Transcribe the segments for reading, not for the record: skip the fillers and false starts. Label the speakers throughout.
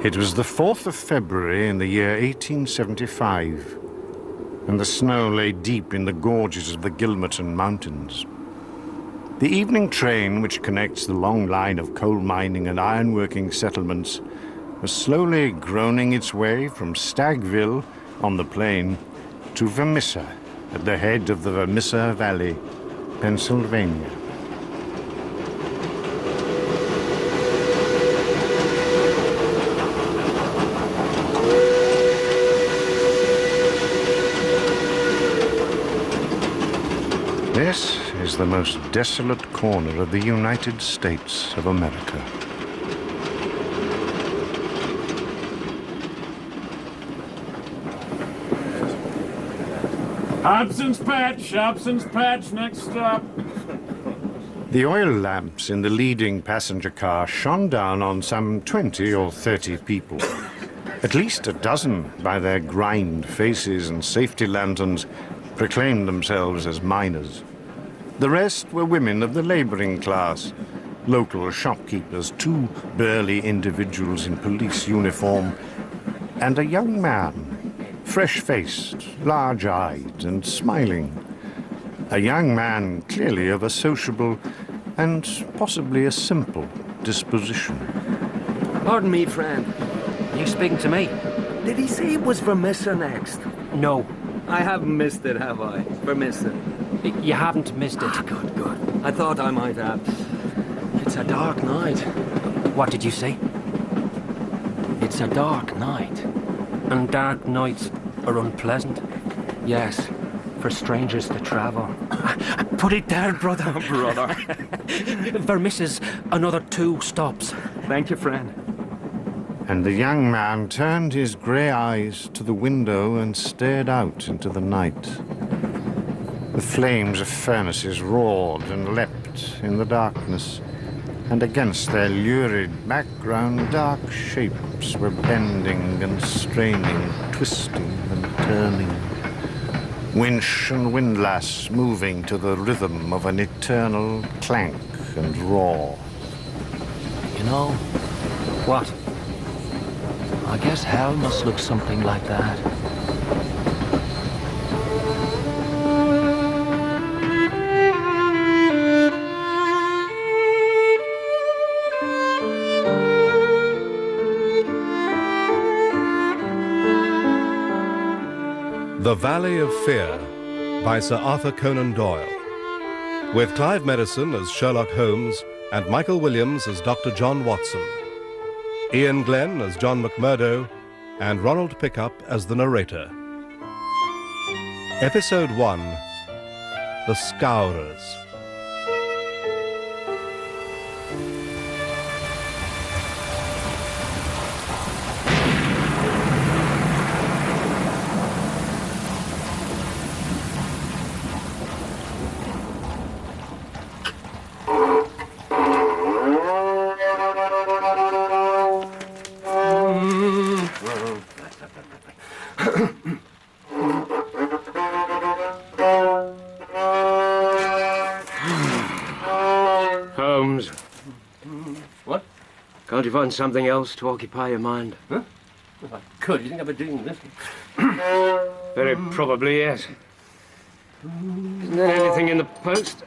Speaker 1: It was the 4th of February in the year 1875, and the snow lay deep in the gorges of the Gilmerton Mountains. The evening train, which connects the long line of coal mining and ironworking settlements, was slowly groaning its way from Stagville on the plain to Vermissa at the head of the Vermissa Valley, Pennsylvania. This is the most desolate corner of the United States of America.
Speaker 2: Hobson's Patch, next stop.
Speaker 1: The oil lamps in the leading passenger car shone down on some 20 or 30 people. At least a dozen, by their grimed faces and safety lanterns, proclaimed themselves as miners. The rest were women of the laboring class, local shopkeepers, 2 burly individuals in police uniform, and a young man, fresh-faced, large-eyed, and smiling. A young man clearly of a sociable and possibly a simple disposition.
Speaker 3: Pardon me, friend.
Speaker 4: You speaking to me?
Speaker 3: Did he say it was Vermissa next?
Speaker 4: No,
Speaker 3: I haven't missed it, have I? Vermissa.
Speaker 4: you haven't missed it.
Speaker 3: Ah, good. I thought I might have. It's a dark night.
Speaker 4: What did you say?
Speaker 3: It's a dark night.
Speaker 4: And dark nights are unpleasant
Speaker 3: Yes.
Speaker 4: for strangers to travel.
Speaker 3: Put it there, brother. Brother.
Speaker 4: Vermissa's another 2 stops.
Speaker 3: Thank you, friend.
Speaker 1: And the young man turned his grey eyes to the window and stared out into the night. The flames of furnaces roared and leapt in the darkness, and against their lurid background, dark shapes were bending and straining, twisting and turning. Winch and windlass moving to the rhythm of an eternal clank and roar.
Speaker 3: You know,
Speaker 4: What?
Speaker 3: I guess hell must look something like that.
Speaker 5: The Valley of Fear by Sir Arthur Conan Doyle, with Clive Medicine as Sherlock Holmes and Michael Williams as Dr. John Watson, Ian Glenn as John McMurdo, and Ronald Pickup as the narrator. Episode 1, The Scourers.
Speaker 4: Holmes. What? Can't you find something else to occupy your mind?
Speaker 6: Huh? Well, I could. You think I've been doing this?
Speaker 4: Very probably, yes. Isn't there anything in the post?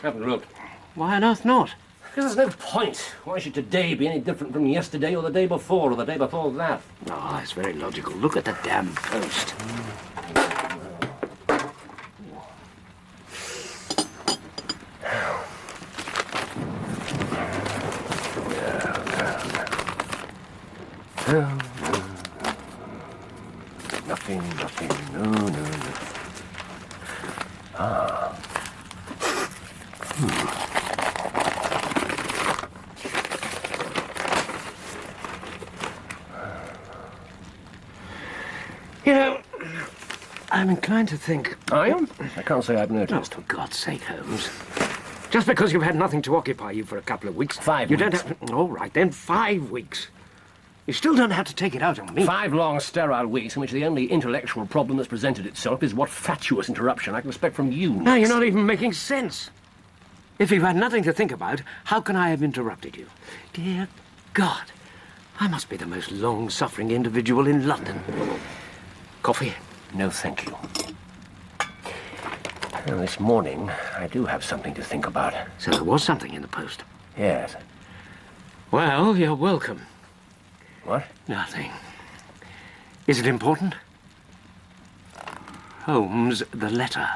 Speaker 6: Haven't looked.
Speaker 4: Why on earth not?
Speaker 6: Because there's no point. Why should today be any different from yesterday or the day before or the day before that?
Speaker 4: Oh, it's very logical. Look at the damn post.
Speaker 6: Nothing. No. Ah.
Speaker 4: You know, I'm inclined to think...
Speaker 6: Are you? I can't say I've noticed.
Speaker 4: Oh, for God's sake, Holmes. Just because you've had nothing to occupy you for a couple of weeks...
Speaker 6: 5
Speaker 4: you
Speaker 6: weeks.
Speaker 4: don't have... All right, then 5 weeks. You still don't have to take it out on me.
Speaker 6: 5 long, sterile weeks in which the only intellectual problem that's presented itself is what fatuous interruption I can expect from you.
Speaker 4: No, you're not even making sense. If you've had nothing to think about, how can I have interrupted you? Dear God,
Speaker 6: I must be the most long-suffering individual in London. Coffee?
Speaker 4: No, thank you. Well, this morning, I do have something to think about.
Speaker 6: So there was something in the post?
Speaker 4: Yes.
Speaker 6: Well, you're welcome.
Speaker 4: What?
Speaker 6: Nothing. Is it important? Holmes, the letter.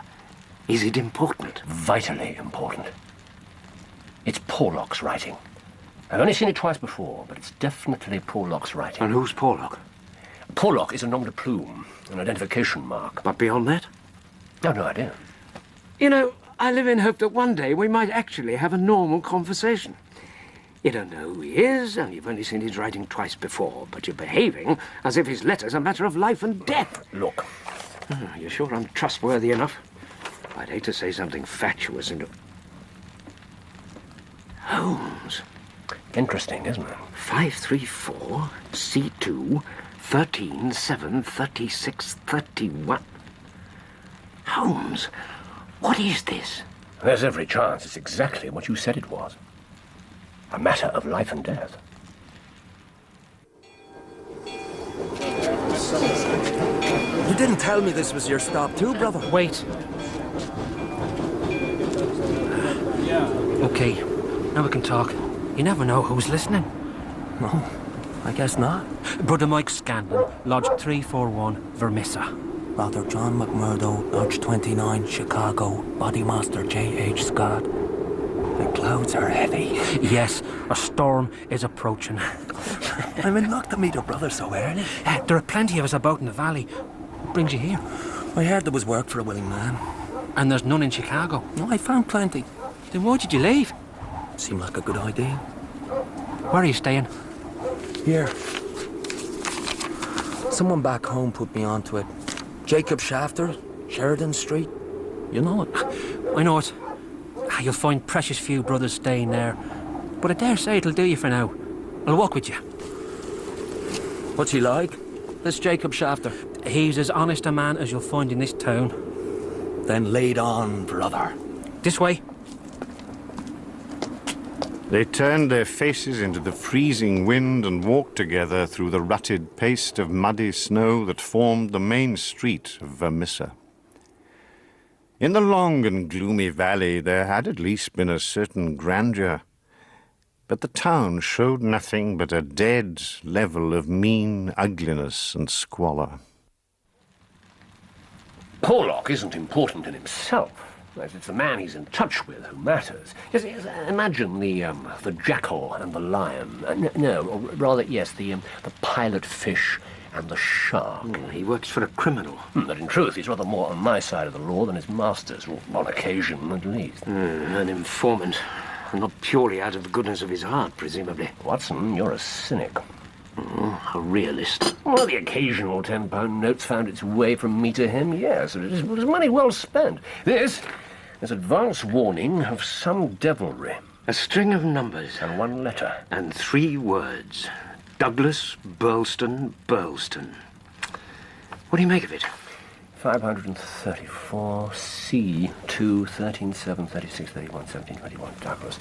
Speaker 6: Is it important?
Speaker 4: Vitally important. It's Porlock's writing. I've only seen it twice before, but it's definitely Porlock's writing.
Speaker 6: And who's Porlock?
Speaker 4: Porlock is a nom de plume, an identification mark.
Speaker 6: But beyond that?
Speaker 4: I've no idea.
Speaker 6: You know, I live in hope that one day we might actually have a normal conversation. You don't know who he is, and you've only seen his writing twice before, but you're behaving as if his letter's a matter of life and death.
Speaker 4: Look.
Speaker 6: Oh, you're sure I'm trustworthy enough? I'd hate to say something fatuous and... Holmes.
Speaker 4: Interesting, isn't it?
Speaker 6: 534 C2 13 7 36 31. Holmes, what is this?
Speaker 4: There's every chance it's exactly what you said it was. A matter of life and death.
Speaker 3: You didn't tell me this was your stop too, brother.
Speaker 7: Wait. Okay, now we can talk. You never know who's listening.
Speaker 3: No, I guess not.
Speaker 7: Brother Mike Scanlon, Lodge 341, Vermissa.
Speaker 3: Brother John McMurdo, Lodge 29, Chicago. Bodymaster J.H. Scott. The clouds are heavy.
Speaker 7: Yes, a storm is approaching.
Speaker 3: I'm in luck to meet your brother so early.
Speaker 7: There are plenty of us about in the valley. What brings you here?
Speaker 3: I heard there was work for a willing man.
Speaker 7: And there's none in Chicago.
Speaker 3: No, I found plenty.
Speaker 7: Then why did you leave?
Speaker 3: Seemed like a good idea.
Speaker 7: Where are you staying?
Speaker 3: Here. Someone back home put me onto it. Jacob Shafter, Sheridan Street. You know it.
Speaker 7: I know it. You'll find precious few brothers staying there. But I dare say it'll do you for now. I'll walk with you.
Speaker 3: What's he like? This Jacob Shafter.
Speaker 7: He's as honest a man as you'll find in this town.
Speaker 3: Then laid on, brother.
Speaker 7: This way.
Speaker 1: They turned their faces into the freezing wind and walked together through the rutted paste of muddy snow that formed the main street of Vermissa. In the long and gloomy valley there had at least been a certain grandeur, but the town showed nothing but a dead level of mean ugliness and squalor.
Speaker 4: Porlock isn't important in himself. It's the man he's in touch with who matters. Yes, imagine the jackal and the lion. No, or rather, yes, the pilot fish and the shark.
Speaker 6: He works for a criminal.
Speaker 4: But in truth, he's rather more on my side of the law than his master's, or on occasion, at least.
Speaker 6: An informant. Not purely out of the goodness of his heart, presumably.
Speaker 4: Watson, you're a cynic.
Speaker 6: A realist.
Speaker 4: Well, the occasional £10 notes found its way from me to him, yes. It was money well spent. This is advance warning of some devilry.
Speaker 6: A string of numbers.
Speaker 4: And one letter.
Speaker 6: And 3 words. Douglas, Burlston, Burlston. What do you make of it?
Speaker 4: 534 C2 13 7 36 31 17 21 Douglas.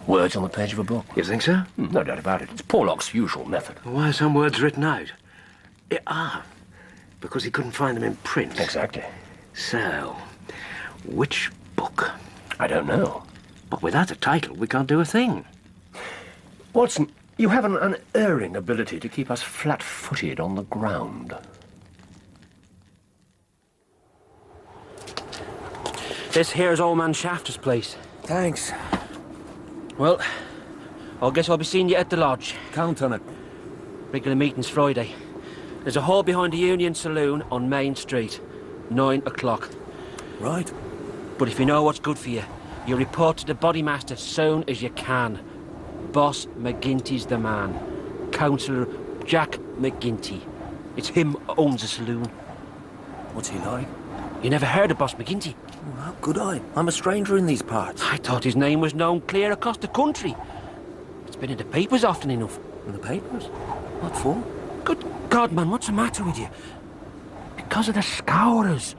Speaker 4: Words on the page of a book.
Speaker 6: You think so?
Speaker 4: No doubt about it. It's Porlock's usual method.
Speaker 6: Why are some words written out? Because he couldn't find them in print.
Speaker 4: Exactly.
Speaker 6: So, which book?
Speaker 4: I don't know.
Speaker 6: But without a title, we can't do a thing.
Speaker 4: Watson, you have an unerring ability to keep us flat-footed on the ground.
Speaker 7: This here's old man Shafter's place.
Speaker 3: Thanks.
Speaker 7: Well, I guess I'll be seeing you at the lodge.
Speaker 3: Count on it.
Speaker 7: Regular meeting's Friday. There's a hall behind the Union Saloon on Main Street. 9 o'clock.
Speaker 3: Right.
Speaker 7: But if you know what's good for you, you report to the bodymaster as soon as you can. Boss McGinty's the man. Councillor Jack McGinty. It's him who owns the saloon.
Speaker 3: What's he like?
Speaker 7: You never heard of Boss McGinty?
Speaker 3: Oh, how could I? I'm a stranger in these parts.
Speaker 7: I thought his name was known clear across the country. It's been in the papers often enough.
Speaker 3: In the papers? What for?
Speaker 7: Good God, man, what's the matter with you? Because of the Scourers.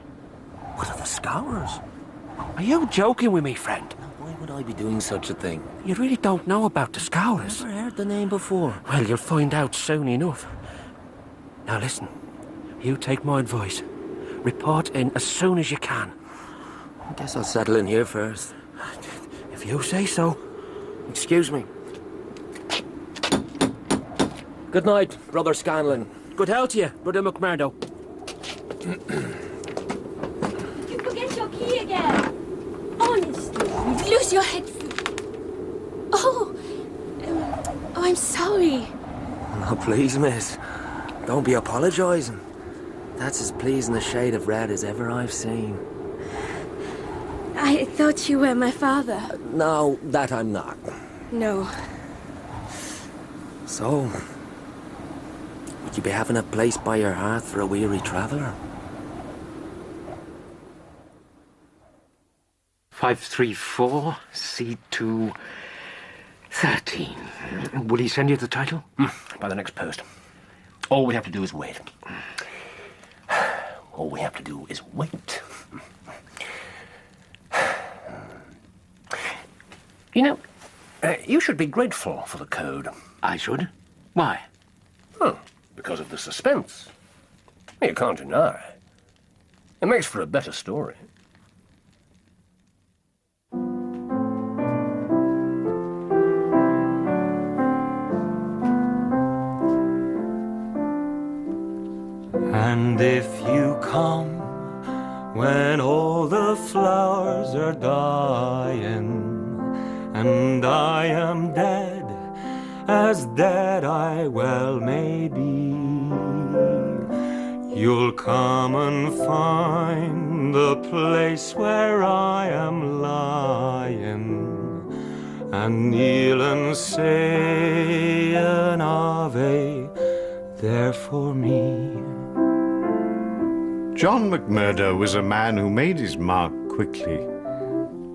Speaker 3: What are the Scourers?
Speaker 7: Are you joking with me, friend?
Speaker 3: Why would I I be doing such a thing?
Speaker 7: You really don't know about the Scourers?
Speaker 3: Never heard the name before.
Speaker 7: Well, you'll find out soon enough. Now listen, you take my advice. Report in as soon as you can.
Speaker 3: I guess I'll settle in here first.
Speaker 7: If you say so.
Speaker 3: Excuse me. Good night, Brother Scanlon.
Speaker 7: Good health to you, Brother McMurdo.
Speaker 8: You forget your key again. Honestly, you lose your head. Oh, I'm sorry.
Speaker 3: Oh, please, miss. Don't be apologising. That's as pleasing a shade of red as ever I've seen.
Speaker 8: I thought you were my father.
Speaker 3: No, that I'm not.
Speaker 8: No.
Speaker 3: So, would you be having a place by your hearth for a weary traveller?
Speaker 6: 534 C2 13. Will he send you the title?
Speaker 4: By the next post. All we have to do is wait. All we have to do is wait. You know, you should be grateful for the code.
Speaker 6: I should. Why?
Speaker 4: Because of the suspense. You can't deny. It makes for a better story.
Speaker 3: And if you come when all the flowers are dying, and I am dead, as dead I well may be, you'll come and find the place where I am lying, and kneel and say an Ave there for me.
Speaker 1: John McMurdo was a man who made his mark quickly.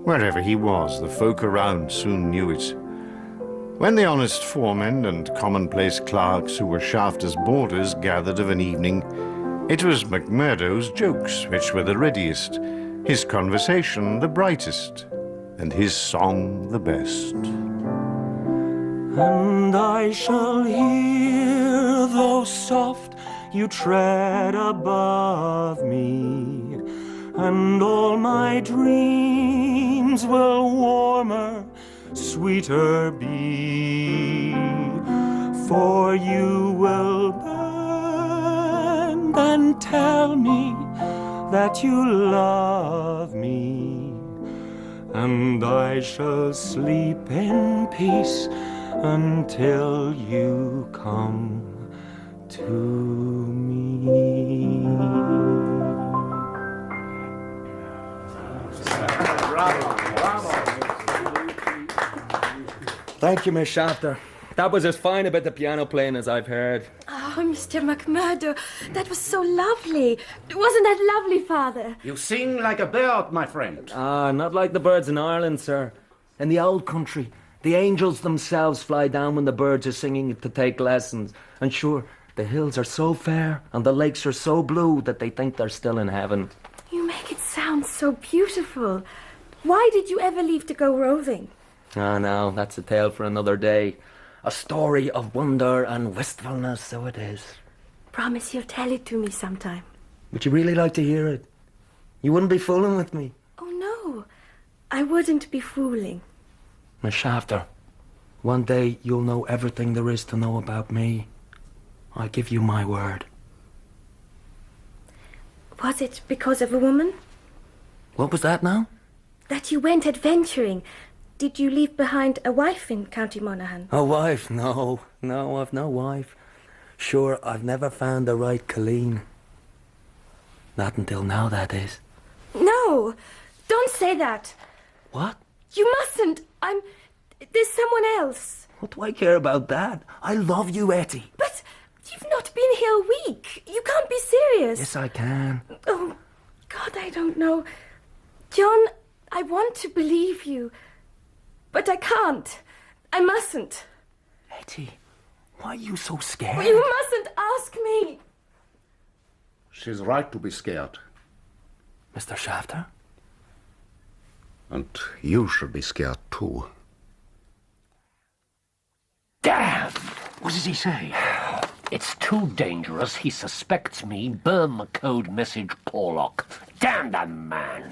Speaker 1: Wherever he was, the folk around soon knew it. When the honest foremen and commonplace clerks who were Shafter's boarders gathered of an evening, it was McMurdo's jokes which were the readiest, his conversation the brightest, and his song the best.
Speaker 3: And I shall hear, though soft, you tread above me, and all my dreams will warmer, sweeter be, for you will bend and tell me that you love me, and I shall sleep in peace until you come to me.
Speaker 9: Thank you, Miss Shafter. That was as fine a bit of piano playing as I've heard.
Speaker 8: Oh, Mr. McMurdo, that was so lovely. Wasn't that lovely, Father?
Speaker 2: You sing like a bird, my friend.
Speaker 9: Ah, not like the birds in Ireland, sir. In the old country, the angels themselves fly down when the birds are singing to take lessons. And sure, the hills are so fair and the lakes are so blue that they think they're still in heaven.
Speaker 8: You make it sound so beautiful. Why did you ever leave to go roving?
Speaker 9: Ah, no, that's a tale for another day. A story of wonder and wistfulness, so it is.
Speaker 8: Promise you'll tell it to me sometime.
Speaker 9: Would you really like to hear it? You wouldn't be fooling with me.
Speaker 8: Oh, no. I wouldn't be fooling.
Speaker 9: Miss Shafter, one day you'll know everything there is to know about me. I give you my word.
Speaker 8: Was it because of a woman?
Speaker 9: What was that now?
Speaker 8: That you went adventuring. Did you leave behind a wife in County Monaghan?
Speaker 9: A wife? No, I've no wife. Sure, I've never found the right Colleen. Not until now, that is.
Speaker 8: No, don't say that.
Speaker 9: What?
Speaker 8: You mustn't. There's someone else.
Speaker 9: What do I care about that? I love you, Etty.
Speaker 8: But you've not been here a week. You can't be serious.
Speaker 9: Yes, I can.
Speaker 8: Oh, God, I don't know. John, I want to believe you. But I can't. I mustn't.
Speaker 9: Etty, why are you so scared?
Speaker 8: You mustn't ask me.
Speaker 2: She's right to be scared.
Speaker 9: Mr. Shafter?
Speaker 2: And you should be scared too.
Speaker 4: Damn!
Speaker 6: What does he say?
Speaker 4: It's too dangerous. He suspects me. Burn the code message, Porlock. Damn that man.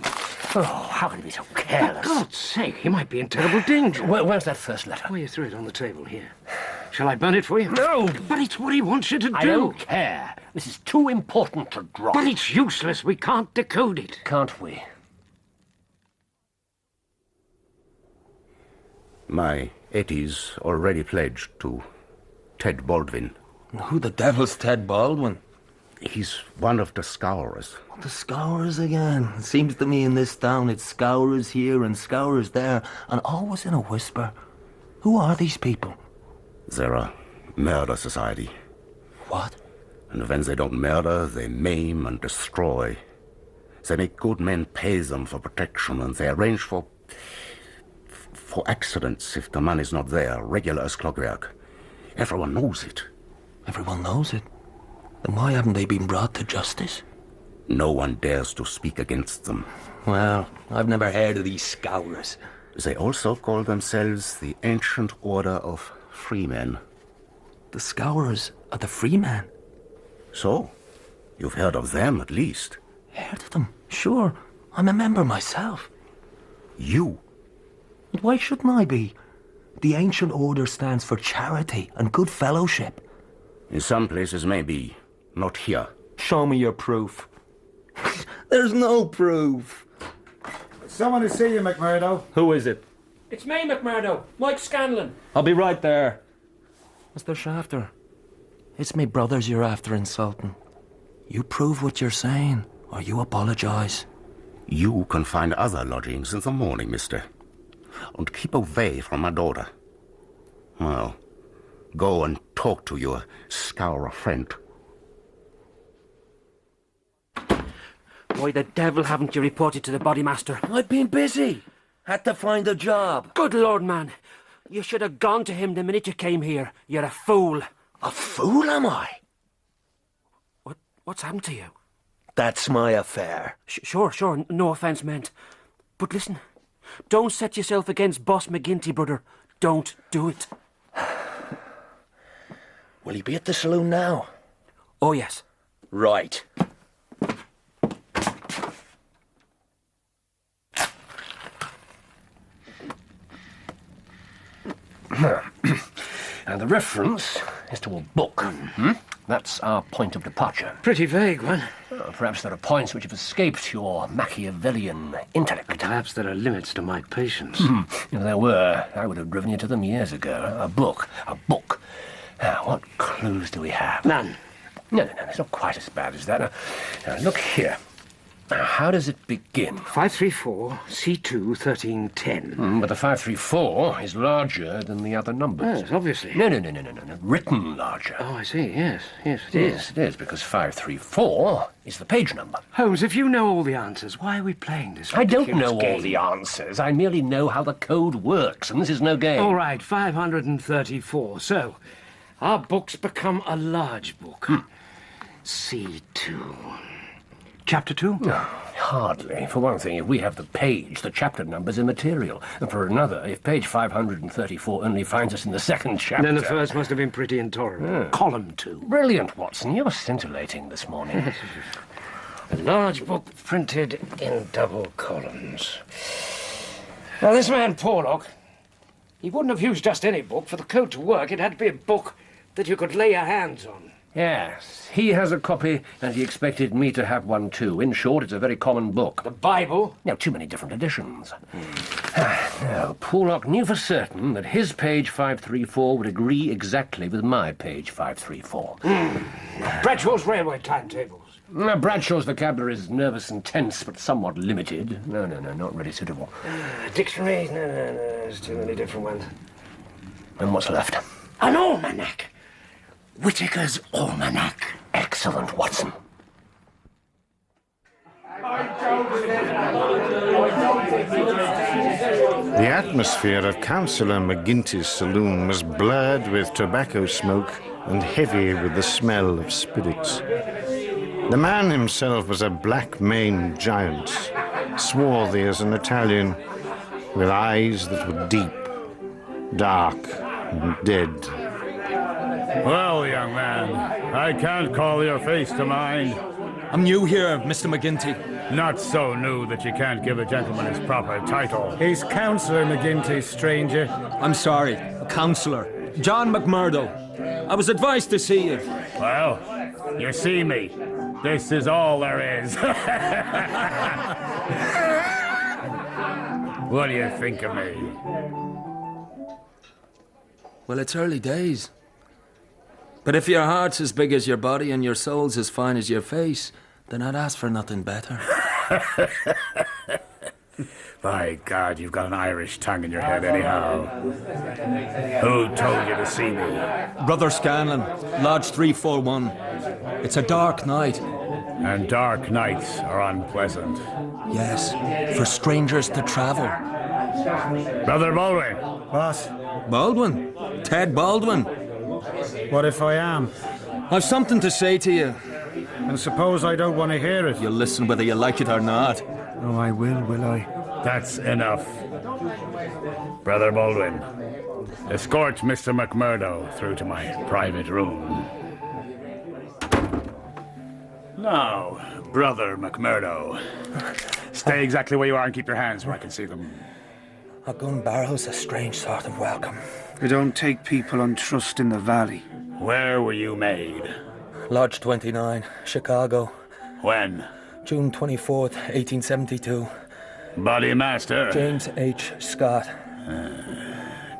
Speaker 4: Oh, how can he be so careless?
Speaker 6: For God's sake, he might be in terrible danger.
Speaker 4: Where's that first letter?
Speaker 6: Oh, you threw it on the table here. Shall I burn it for you?
Speaker 4: No!
Speaker 6: But it's what he wants you to do.
Speaker 4: I don't care. This is too important to drop.
Speaker 6: But it's useless. We can't decode it.
Speaker 4: Can't we?
Speaker 2: My Eddie's already pledged to Ted Baldwin.
Speaker 9: Who the devil's Ted Baldwin?
Speaker 2: He's one of the Scourers.
Speaker 9: The Scourers again. It seems to me in this town it's Scourers here and Scourers there, and always in a whisper. Who are these people?
Speaker 2: They're a murder society.
Speaker 9: What?
Speaker 2: And when they don't murder, they maim and destroy. They make good men pay them for protection, and they arrange for accidents if the money's not there, regular as clockwork. Everyone knows it.
Speaker 9: Everyone knows it? Then why haven't they been brought to justice?
Speaker 2: No one dares to speak against them.
Speaker 9: Well, I've never heard of these Scourers.
Speaker 2: They also call themselves the Ancient Order of Freemen.
Speaker 9: The Scourers are the Freemen?
Speaker 2: So, you've heard of them at least.
Speaker 9: Heard of them? Sure. I'm a member myself.
Speaker 2: You?
Speaker 9: But why shouldn't I be? The Ancient Order stands for charity and good fellowship.
Speaker 2: In some places, maybe. Not here.
Speaker 9: Show me your proof. There's no proof.
Speaker 10: Someone to see you, McMurdo.
Speaker 9: Who is it?
Speaker 7: It's me, McMurdo. Mike Scanlon.
Speaker 9: I'll be right there. What's there after? It's me brothers you're after insulting. You prove what you're saying, or you apologise.
Speaker 2: You can find other lodgings in the morning, mister. And keep away from my daughter. Well, go and talk to your Scourer friend.
Speaker 7: Why the devil haven't you reported to the Bodymaster?
Speaker 9: I've been busy. Had to find a job.
Speaker 7: Good Lord, man. You should have gone to him the minute you came here. You're a fool.
Speaker 9: A fool, am I?
Speaker 7: What's happened to you?
Speaker 9: That's my affair.
Speaker 7: Sure. No offence meant. But listen, don't set yourself against Boss McGinty, brother. Don't do it.
Speaker 9: Will he be at the saloon now?
Speaker 7: Oh, yes.
Speaker 9: Right.
Speaker 4: And the reference is to a book. That's our point of departure.
Speaker 6: Pretty vague one.
Speaker 4: Perhaps there are points which have escaped your Machiavellian intellect.
Speaker 6: Perhaps there are limits to my patience.
Speaker 4: If there were, I would have driven you to them years ago. A book. What clues do we have?
Speaker 6: None.
Speaker 4: No, it's not quite as bad as that. Now look here. Now, how does it begin?
Speaker 6: 534, C2, 1310.
Speaker 4: But the 534 is larger than the other numbers.
Speaker 6: Yes, obviously.
Speaker 4: No. Written larger.
Speaker 6: Oh, I see. Yes, it is.
Speaker 4: Yes, it is, because 534 is the page number.
Speaker 6: Holmes, if you know all the answers, why are we playing this
Speaker 4: I don't
Speaker 6: ridiculous
Speaker 4: know
Speaker 6: game?
Speaker 4: all the answers. I merely know how the code works, and this is no game.
Speaker 6: All right, 534. So, our book's become a large book. C2. Chapter 2?
Speaker 4: No, hardly. For one thing, if we have the page, the chapter number's immaterial. And for another, if page 534 only finds us in the second chapter...
Speaker 6: Then the first must have been pretty intolerable. Column 2.
Speaker 4: Brilliant, Watson. You're scintillating this morning.
Speaker 6: A large book printed in double columns. Now, this man, Porlock, he wouldn't have used just any book. For the code to work, it had to be a book that you could lay your hands on.
Speaker 4: Yes, he has a copy, and he expected me to have one too. In short, it's a very common book.
Speaker 6: The Bible?
Speaker 4: Now, too many different editions. Now, Porlock knew for certain that his page 534 would agree exactly with my page 534.
Speaker 6: Bradshaw's railway timetables.
Speaker 4: Bradshaw's vocabulary is nervous and tense, but somewhat limited. No, not really suitable.
Speaker 6: Dictionary? No, there's too many different ones.
Speaker 4: And what's left?
Speaker 6: An almanac. Whitaker's Almanac.
Speaker 4: Excellent, Watson.
Speaker 1: The atmosphere of Councillor McGinty's saloon was blurred with tobacco smoke and heavy with the smell of spirits. The man himself was a black-maned giant, swarthy as an Italian, with eyes that were deep, dark, and dead.
Speaker 10: Well, young man, I can't call your face to mind.
Speaker 9: I'm new here, Mr. McGinty.
Speaker 10: Not so new that you can't give a gentleman his proper title.
Speaker 11: He's Councillor McGinty, stranger.
Speaker 9: I'm sorry, Councillor. John McMurdo. I was advised to see you.
Speaker 10: Well, you see me. This is all there is. What do you think of me?
Speaker 9: Well, it's early days. But if your heart's as big as your body and your soul's as fine as your face, then I'd ask for nothing better.
Speaker 10: By God, you've got an Irish tongue in your head anyhow. Who told you to see me?
Speaker 9: Brother Scanlon, Lodge 341. It's a dark night.
Speaker 10: And dark nights are unpleasant.
Speaker 9: Yes, for strangers to travel.
Speaker 10: Brother Baldwin.
Speaker 11: What?
Speaker 9: Baldwin? Ted Baldwin.
Speaker 11: What if I am?
Speaker 9: I've something to say to you.
Speaker 11: And suppose I don't want to hear it?
Speaker 9: You'll listen whether you like it or not.
Speaker 11: Oh, I will I?
Speaker 10: That's enough. Brother Baldwin, escort Mr. McMurdo through to my private room. Now, Brother McMurdo, stay exactly where you are and keep your hands where I can see them.
Speaker 3: A gun barrel's a strange sort of welcome.
Speaker 11: We don't take people on trust in the valley.
Speaker 10: Where were you made?
Speaker 3: Lodge 29, Chicago.
Speaker 10: When?
Speaker 3: June 24th, 1872.
Speaker 10: Body master?
Speaker 3: James H. Scott.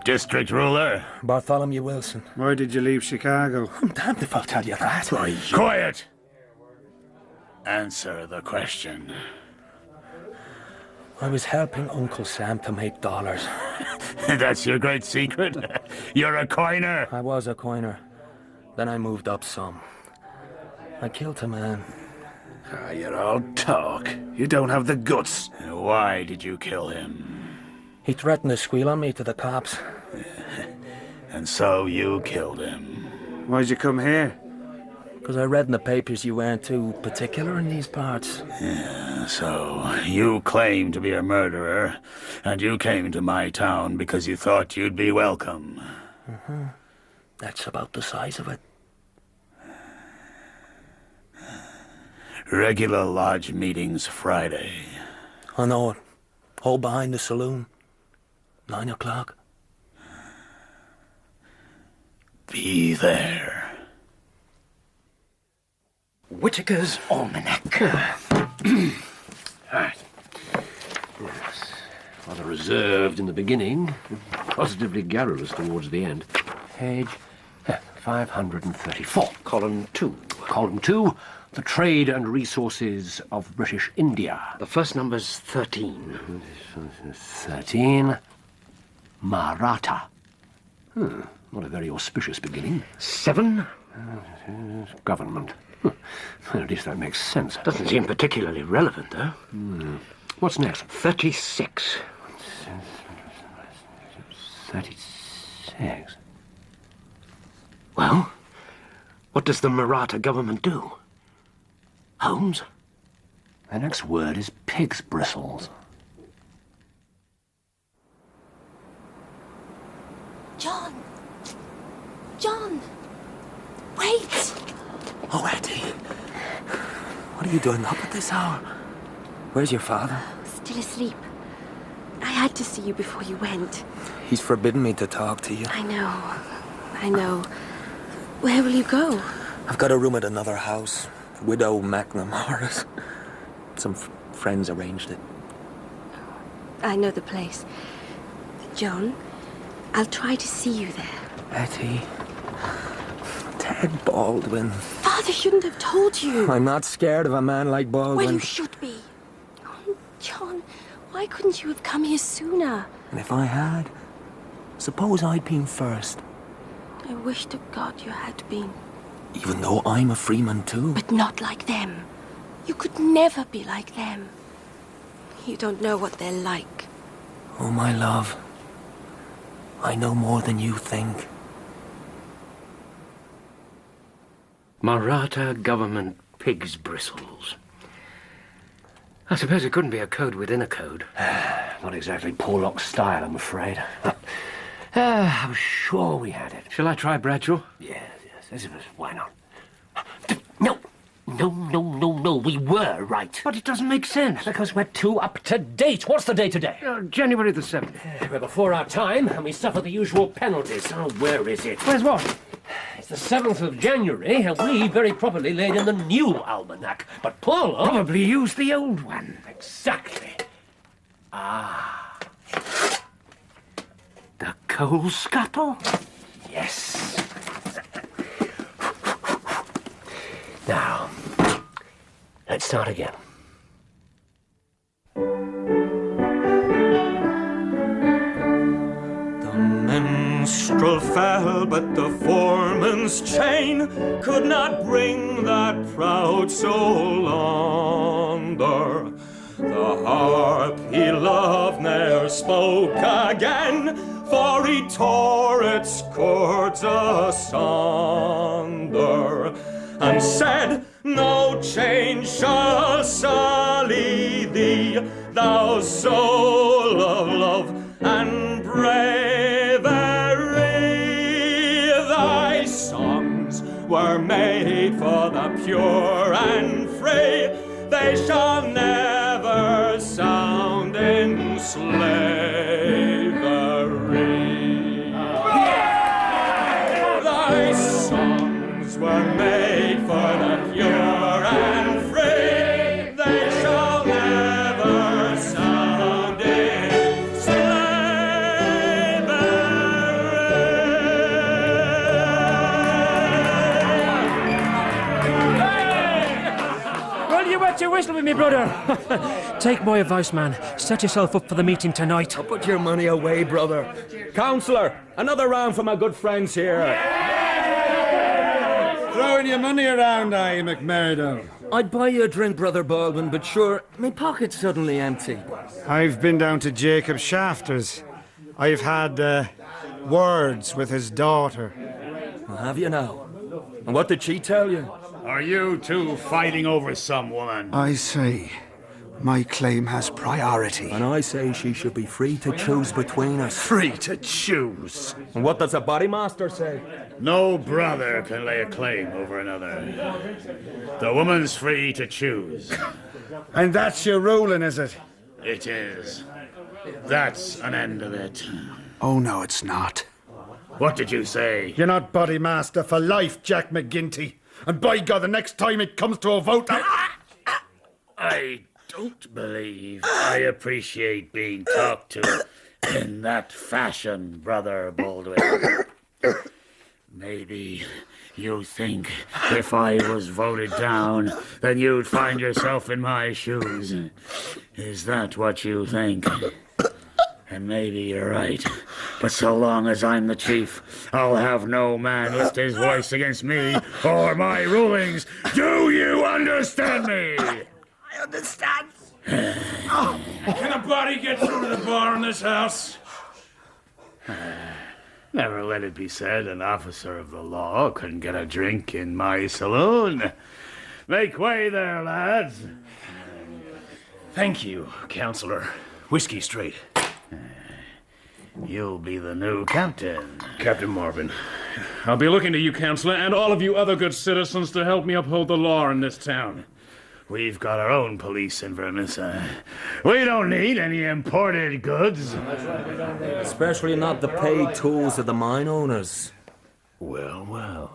Speaker 10: District ruler?
Speaker 3: Bartholomew Wilson.
Speaker 11: Why did you leave Chicago?
Speaker 3: I'm damned if I'll tell you that.
Speaker 10: Quiet! Answer the question.
Speaker 3: I was helping Uncle Sam to make dollars.
Speaker 10: That's your great secret? You're a coiner?
Speaker 3: I was a coiner. Then I moved up some. I killed a man.
Speaker 10: You're all talk. You don't have the guts. Why did you kill him?
Speaker 3: He threatened to squeal on me to the cops.
Speaker 10: And so you killed him.
Speaker 11: Why'd you come here?
Speaker 3: Because I read in the papers you weren't too particular in these parts.
Speaker 10: Yeah, so you claim to be a murderer, and you came to my town because you thought you'd be welcome.
Speaker 3: Mm-hmm. That's about the size of it.
Speaker 10: Regular lodge meetings Friday.
Speaker 3: I know it. All behind the saloon. 9 o'clock.
Speaker 10: Be there.
Speaker 4: Whitaker's Almanac. Right. Yes. Rather reserved in the beginning, positively garrulous towards the end. Page 534. Column 2. Column 2, the trade and resources of British India. The first number's 13. 13. Maratha. Not a very auspicious beginning. 7. Government. Well, at least that makes sense. Doesn't seem particularly relevant, though. What's next? 36. 36. Well, what does the Maratha government do? Holmes? The next word is pig's bristles.
Speaker 8: John! John! Wait!
Speaker 3: Oh, Eddie. What are you doing up at this hour? Where's your father?
Speaker 8: Still asleep. I had to see you before you went.
Speaker 3: He's forbidden me to talk to you.
Speaker 8: I know. Where will you go?
Speaker 3: I've got a room at another house. Widow McNamara's. Some friends arranged it.
Speaker 8: I know the place. John, I'll try to see you there.
Speaker 3: Etty. Ted Baldwin.
Speaker 8: Father shouldn't have told you.
Speaker 3: I'm not scared of a man like Baldwin.
Speaker 8: Well, you should be. Oh, John, why couldn't you have come here sooner?
Speaker 3: And if I had, suppose I'd been first.
Speaker 8: I wish to God you had been.
Speaker 3: Even though I'm a freeman too.
Speaker 8: But not like them. You could never be like them. You don't know what they're like.
Speaker 3: Oh, my love. I know more than you think.
Speaker 4: Maratha government pig's bristles.
Speaker 6: I suppose it couldn't be a code within a code.
Speaker 4: Not exactly Porlock's style, I'm afraid. I was sure we had it.
Speaker 6: Shall I try Bradshaw?
Speaker 4: Yes. Why not? No, we were right.
Speaker 6: But it doesn't make sense.
Speaker 4: Because we're too up to date. What's the day today?
Speaker 6: January the 7th.
Speaker 4: We're before our time, and we suffer the usual penalties. Oh, where is it?
Speaker 6: Where's what?
Speaker 4: It's the 7th of January, and we very properly laid in the new almanac. But Porlock...
Speaker 6: Probably used the old one.
Speaker 4: Exactly. Ah.
Speaker 6: The coal scuttle?
Speaker 4: Yes. Now, let's start again.
Speaker 12: The minstrel fell, but the foreman's chain could not bring that proud soul under. The harp he loved ne'er spoke again, for he tore its chords asunder, and said, no change shall sully thee, thou soul of love and bravery. Thy songs were made for the pure and free, they shall never sound in slavery. Thy songs were made for the pure and free, they shall never sound in slavery.
Speaker 7: Well, you wet your whistle with me, brother. Take my advice, man. Set yourself up for the meeting tonight.
Speaker 9: I'll put your money away, brother. Councillor, another round for my good friends here.
Speaker 11: Throwing your money around, aye, McMurdo?
Speaker 9: I'd buy you a drink, Brother Baldwin, but sure, my pocket's suddenly empty.
Speaker 11: I've been down to Jacob Shafter's. I've had words with his daughter.
Speaker 9: Well, have you now? And what did she tell you?
Speaker 10: Are you two fighting over some woman?
Speaker 11: I say, my claim has priority.
Speaker 9: And I say she should be free to choose between us.
Speaker 10: Free to choose.
Speaker 9: And what does a bodymaster say?
Speaker 10: No brother can lay a claim over another. The woman's free to choose.
Speaker 11: And that's your ruling, is it?
Speaker 10: It is. That's an end of it.
Speaker 11: Oh, no, it's not.
Speaker 10: What did you say?
Speaker 11: You're not bodymaster for life, Jack McGinty. And by God, the next time it comes to a vote...
Speaker 10: I don't believe I appreciate being talked to in that fashion, Brother Baldwin. Maybe you think if I was voted down, then you'd find yourself in my shoes. Is that what you think? And maybe you're right. But so long as I'm the chief, I'll have no man lift his voice against me or my rulings. Do you understand me?
Speaker 12: I understand. Can a body get through to the bar in this house?
Speaker 10: Never let it be said an officer of the law couldn't get a drink in my saloon. Make way there, lads.
Speaker 13: Thank you, Counselor. Whiskey straight.
Speaker 10: You'll be the new captain.
Speaker 13: Captain Marvin. I'll be looking to you, Counselor, and all of you other good citizens to help me uphold the law in this town.
Speaker 10: We've got our own police in Vermissa. We don't need any imported goods.
Speaker 9: Especially not the paid tools of the mine owners.
Speaker 13: Well.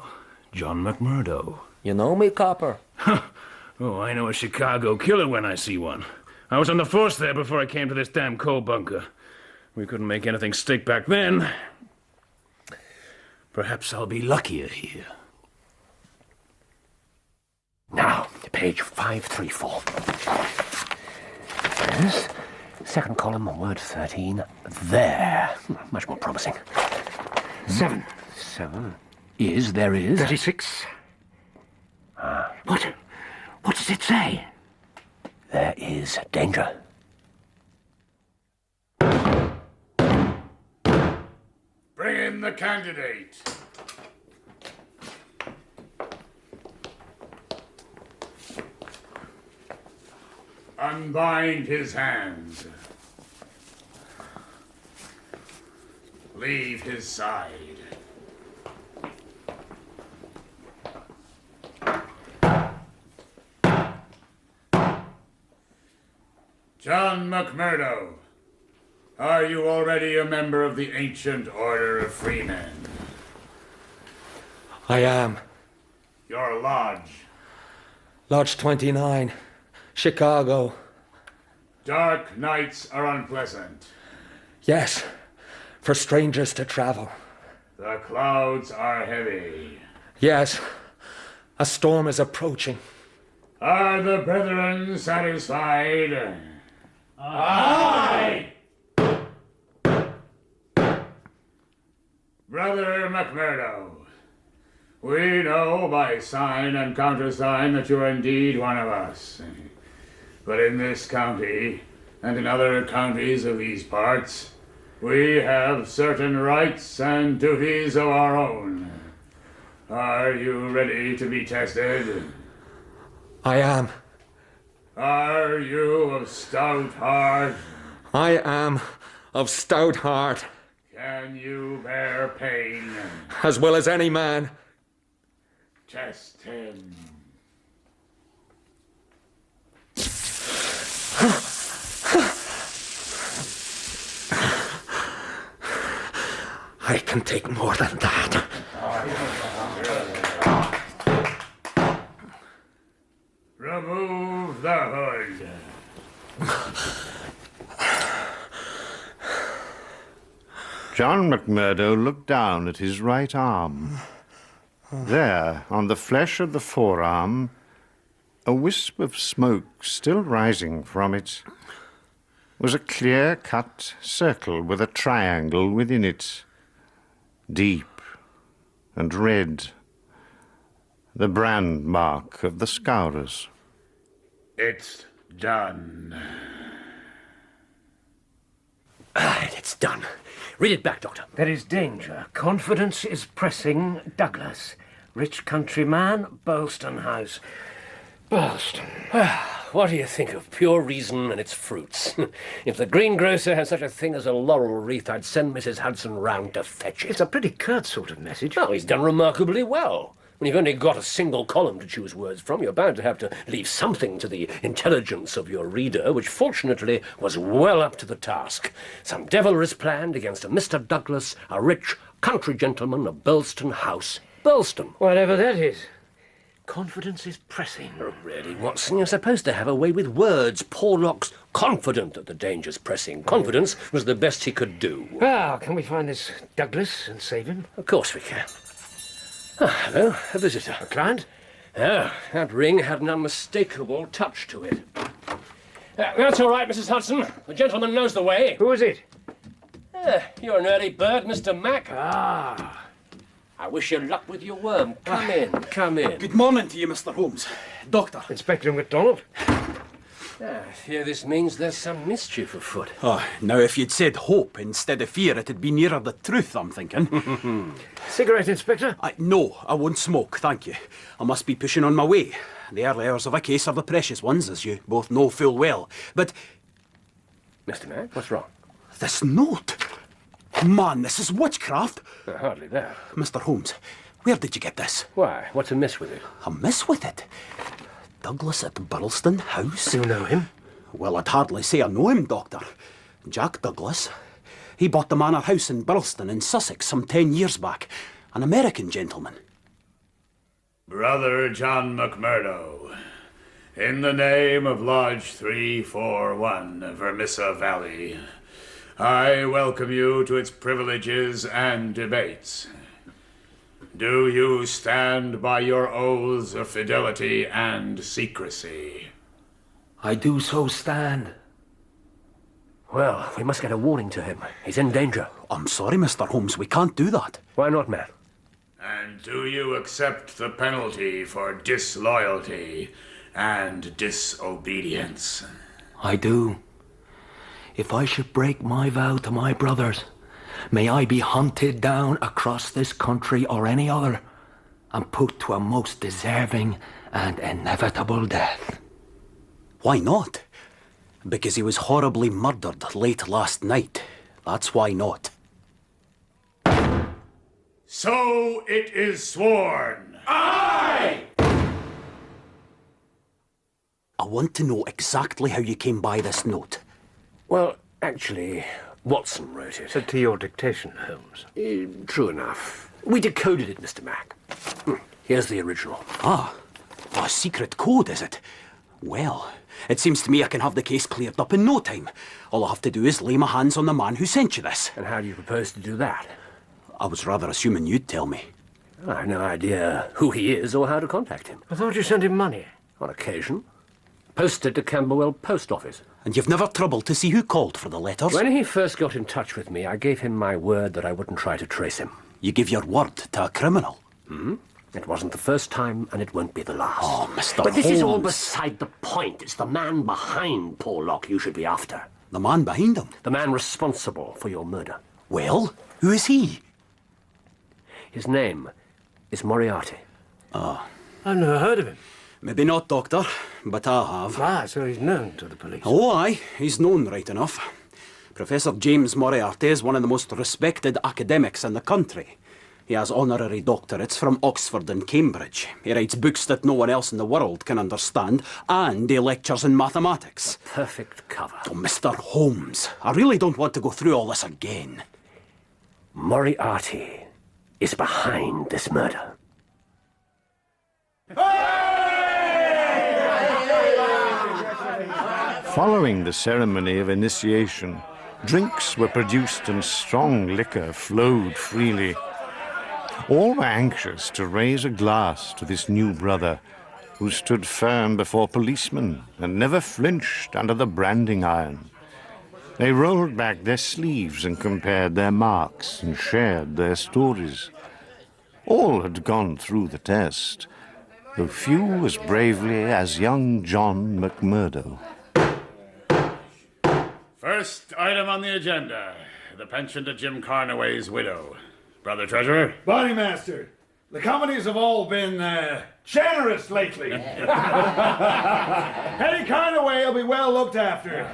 Speaker 13: John McMurdo.
Speaker 9: You know me, copper?
Speaker 13: Oh, I know a Chicago killer when I see one. I was on the force there before I came to this damn coal bunker. We couldn't make anything stick back then. Perhaps I'll be luckier here.
Speaker 4: Now, page 534. Yes. Second column on word 13. There. Much more promising.
Speaker 6: 7.
Speaker 4: 7 is, there is...
Speaker 6: 36. What does it say?
Speaker 4: There is danger.
Speaker 10: Bring in the candidate. Unbind his hands. Leave his side. John McMurdo, are you already a member of the ancient order of freemen?
Speaker 9: I am.
Speaker 10: Your lodge?
Speaker 9: Lodge 29, Chicago.
Speaker 10: Dark nights are unpleasant.
Speaker 9: Yes, for strangers to travel.
Speaker 10: The clouds are heavy.
Speaker 9: Yes, a storm is approaching.
Speaker 10: Are the brethren satisfied?
Speaker 12: Aye!
Speaker 10: Brother McMurdo, we know by sign and countersign that you are indeed one of us. But in this county, and in other counties of these parts, we have certain rights and duties of our own. Are you ready to be tested?
Speaker 9: I am.
Speaker 10: Are you of stout heart?
Speaker 9: I am of stout heart.
Speaker 10: Can you bear pain?
Speaker 9: As well as any man.
Speaker 10: Test him.
Speaker 9: I can take more than that.
Speaker 10: Remove the hood.
Speaker 1: John McMurdo looked down at his right arm. There, on the flesh of the forearm, a wisp of smoke still rising from it, was a clear-cut circle with a triangle within it, deep and red, the brand mark of the Scourers.
Speaker 10: It's done.
Speaker 4: It's done. Read it back, Doctor.
Speaker 6: There is danger. Confidence is pressing. Douglas. Rich country man, Burleston House. Burleston.
Speaker 4: What do you think of pure reason and its fruits? If the greengrocer had such a thing as a laurel wreath, I'd send Mrs. Hudson round to fetch it.
Speaker 6: It's a pretty curt sort of message.
Speaker 4: Oh, he's done remarkably well. When you've only got a single column to choose words from, you're bound to have to leave something to the intelligence of your reader, which fortunately was well up to the task. Some devilry is planned against a Mr. Douglas, a rich country gentleman of Burleston House. Burleston.
Speaker 6: Whatever that is. Confidence is pressing.
Speaker 4: Oh, really, Watson, you're supposed to have a way with words. Porlock's confident that the danger's pressing. Confidence was the best he could do.
Speaker 6: Well, can we find this Douglas and save him?
Speaker 4: Of course we can. Ah, hello, a visitor.
Speaker 6: A client?
Speaker 4: Oh, that ring had an unmistakable touch to it. That's all right, Mrs. Hudson. The gentleman knows the way.
Speaker 6: Who is it?
Speaker 4: You're an early bird, Mr. Mac.
Speaker 6: Ah.
Speaker 4: I wish you luck with your worm. Come in, come in.
Speaker 14: Good morning to you, Mr. Holmes. Doctor.
Speaker 6: Inspector MacDonald.
Speaker 4: I fear this means there's some mischief afoot.
Speaker 14: Oh, now if you'd said hope instead of fear, it'd be nearer the truth, I'm thinking.
Speaker 6: Cigarette, Inspector?
Speaker 14: No, I won't smoke, thank you. I must be pushing on my way. The early hours of a case are the precious ones, as you both know full well. But...
Speaker 4: Mr. Mac, what's wrong?
Speaker 14: This note! Man, this is witchcraft!
Speaker 4: Hardly that.
Speaker 14: Mr. Holmes, where did you get this?
Speaker 4: Why? What's amiss with it?
Speaker 14: Amiss with it? Douglas at Burleston House?
Speaker 6: You know him?
Speaker 14: Well, I'd hardly say I know him, Doctor. Jack Douglas. He bought the manor house in Burleston in Sussex some 10 years back. An American gentleman.
Speaker 10: Brother John McMurdo, in the name of Lodge 341, Vermissa Valley, I welcome you to its privileges and debates. Do you stand by your oaths of fidelity and secrecy?
Speaker 9: I do so stand.
Speaker 4: Well, we must get a warning to him. He's in danger.
Speaker 14: I'm sorry, Mr. Holmes, we can't do that.
Speaker 4: Why not, man?
Speaker 10: And do you accept the penalty for disloyalty and disobedience?
Speaker 9: I do. If I should break my vow to my brothers, may I be hunted down across this country or any other, and put to a most deserving and inevitable death.
Speaker 14: Why not? Because he was horribly murdered late last night. That's why not.
Speaker 10: So it is sworn.
Speaker 12: Aye!
Speaker 14: I want to know exactly how you came by this note.
Speaker 4: Well, actually, Watson wrote it.
Speaker 6: To your dictation, Holmes.
Speaker 4: True enough. We decoded it, Mr. Mack. Here's the original.
Speaker 14: Ah, a secret code, is it? Well, it seems to me I can have the case cleared up in no time. All I have to do is lay my hands on the man who sent you this.
Speaker 4: And how do you propose to do that?
Speaker 14: I was rather assuming you'd tell me.
Speaker 4: I have no idea who he is or how to contact him.
Speaker 6: I thought you sent him money.
Speaker 4: On occasion. Posted to Camberwell Post Office.
Speaker 14: And you've never troubled to see who called for the letters?
Speaker 4: When he first got in touch with me, I gave him my word that I wouldn't try to trace him.
Speaker 14: You give your word to a criminal?
Speaker 4: It wasn't the first time, and it won't be the last.
Speaker 14: Oh, Mr.
Speaker 4: But this is all
Speaker 14: Holmes.
Speaker 4: beside the point. It's the man behind Porlock you should be after.
Speaker 14: The man behind him?
Speaker 4: The man responsible for your murder.
Speaker 14: Well, who is he?
Speaker 4: His name is Moriarty.
Speaker 14: Ah.
Speaker 6: I've never heard of him.
Speaker 14: Maybe not, Doctor, but I have.
Speaker 6: Ah, so he's known to the police.
Speaker 14: Oh, aye, he's known right enough. Professor James Moriarty is one of the most respected academics in the country. He has honorary doctorates from Oxford and Cambridge. He writes books that no one else in the world can understand, and he lectures in mathematics.
Speaker 4: Perfect cover.
Speaker 14: Oh, Mr. Holmes, I really don't want to go through all this again.
Speaker 4: Moriarty is behind this murder.
Speaker 1: Following the ceremony of initiation, drinks were produced and strong liquor flowed freely. All were anxious to raise a glass to this new brother, who stood firm before policemen and never flinched under the branding iron. They rolled back their sleeves and compared their marks and shared their stories. All had gone through the test, though few as bravely as young John McMurdo.
Speaker 10: First item on the agenda, the pension to Jim Carnaway's widow. Brother Treasurer?
Speaker 12: Bodymaster, the companies have all been generous lately. Hetty Carnaway will be well looked after.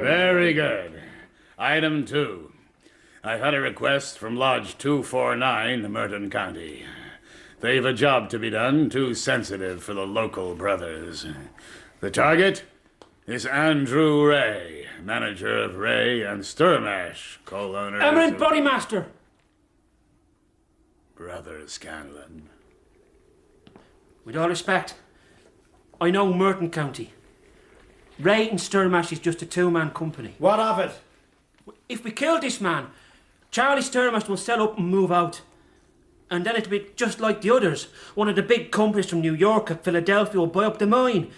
Speaker 10: Very good. Item 2. I've had a request from Lodge 249, Merton County. They've a job to be done, too sensitive for the local brothers. The target is Andrew Ray, manager of Ray and Sturmash, co-owners
Speaker 7: Eminent
Speaker 10: of
Speaker 7: Bodymaster!
Speaker 10: Brother Scanlon.
Speaker 7: With all respect, I know Merton County. Ray and Sturmash is just a two-man company.
Speaker 12: What of it?
Speaker 7: If we kill this man, Charlie Sturmash will sell up and move out. And then it'll be just like the others. One of the big companies from New York or Philadelphia will buy up the mine.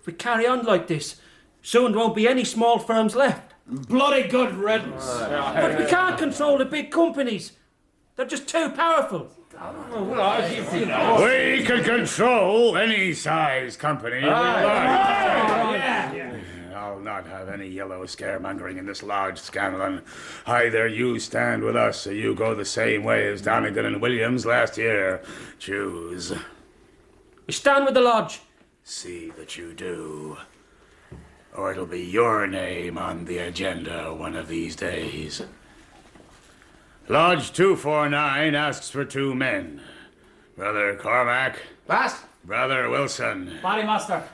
Speaker 7: If we carry on like this, soon there won't be any small firms left.
Speaker 12: Bloody good riddance.
Speaker 7: But we can't control the big companies. They're just too powerful.
Speaker 10: We can control any size company we like. I'll not have any yellow scaremongering in this lodge, Scanlon. Either you stand with us or you go the same way as Donegan and Williams last year. Choose.
Speaker 7: We stand with the lodge.
Speaker 10: See that you do. Or it'll be your name on the agenda one of these days. Lodge 249 asks for 2 men. Brother Cormac.
Speaker 9: Boss.
Speaker 10: Brother Wilson.
Speaker 9: Bodymaster,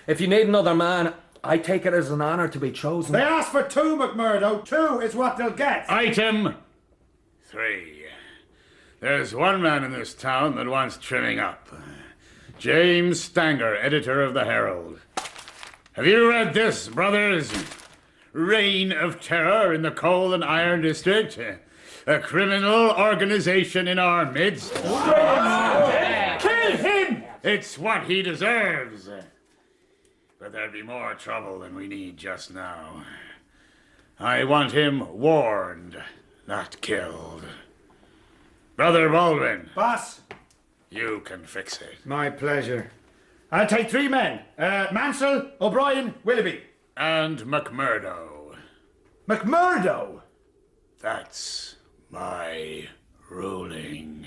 Speaker 9: if you need another man, I take it as an honour to be chosen.
Speaker 12: They asked for 2, McMurdo. 2 is what they'll get.
Speaker 10: Item 3. There's one man in this town that wants trimming up. James Stanger, editor of the Herald. Have you read this, brothers? Reign of Terror in the Coal and Iron District. A criminal organization in our midst.
Speaker 7: Kill him!
Speaker 10: It's what he deserves. But there'd be more trouble than we need just now. I want him warned, not killed. Brother Baldwin.
Speaker 12: Boss.
Speaker 10: You can fix it.
Speaker 12: My pleasure. I'll take 3 men. Mansell, O'Brien, Willoughby.
Speaker 10: And McMurdo.
Speaker 12: McMurdo?
Speaker 10: That's my ruling.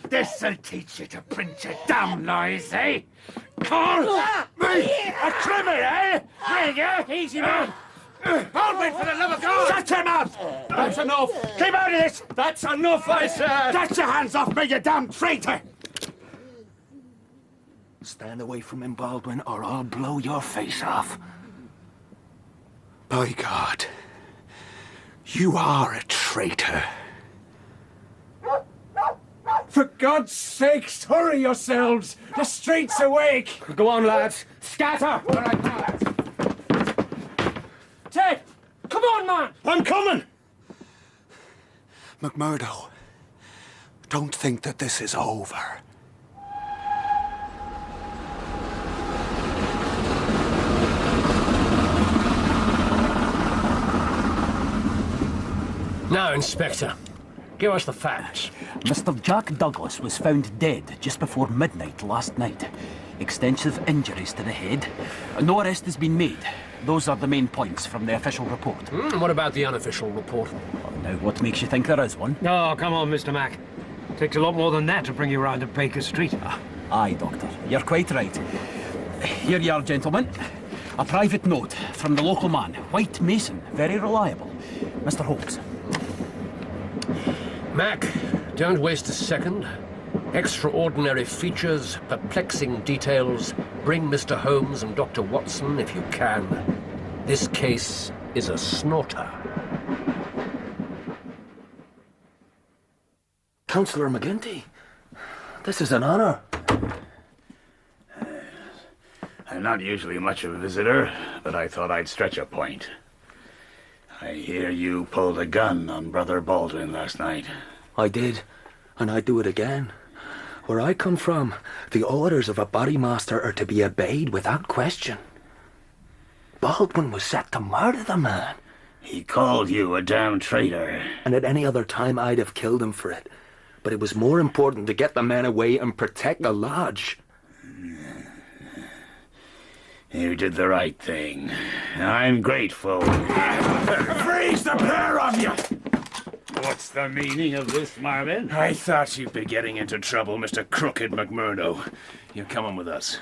Speaker 12: This'll teach you to print your damn lies, eh? Call me a criminal, eh? Will you? Easy, man. Hold me for the love of God! Shut your mouth! That's enough! Keep out of this! That's enough, I said! Get your hands off me, you damn traitor!
Speaker 3: Stand away from him, Baldwin, or I'll blow your face off.
Speaker 15: By God, you are a traitor.
Speaker 12: For God's sakes, hurry yourselves! The street's awake!
Speaker 6: Go on, lads. Scatter!
Speaker 12: All right, now, lads.
Speaker 6: Ted! Come on, man!
Speaker 12: I'm coming!
Speaker 15: McMurdo, don't think that this is over.
Speaker 4: Now, Inspector, give us the facts.
Speaker 16: Mr. Jack Douglas was found dead just before midnight last night. Extensive injuries to the head. No arrest has been made. Those are the main points from the official report.
Speaker 4: What about the unofficial report?
Speaker 16: Now, what makes you think there is one?
Speaker 6: Oh, come on, Mr. Mack. Takes a lot more than that to bring you round to Baker Street.
Speaker 16: Aye, Doctor. You're quite right. Here you are, gentlemen. A private note from the local man, White Mason. Very reliable. Mr. Holmes.
Speaker 4: Mac, don't waste a second. Extraordinary features, perplexing details. Bring Mr. Holmes and Dr. Watson if you can. This case is a snorter.
Speaker 9: Councillor McGinty, this is an honour.
Speaker 10: I'm not usually much of a visitor, but I thought I'd stretch a point. I hear you pulled a gun on Brother Baldwin last night.
Speaker 9: I did, and I'd do it again. Where I come from, the orders of a bodymaster are to be obeyed without question. Baldwin was set to murder the man.
Speaker 10: He called you a damn traitor.
Speaker 9: And at any other time, I'd have killed him for it. But it was more important to get the man away and protect the lodge.
Speaker 10: You did the right thing. I'm grateful.
Speaker 12: Freeze the pair of you!
Speaker 10: What's the meaning of this, Marvin?
Speaker 13: I thought you'd be getting into trouble, Mr. Crooked McMurdo. You're coming with us.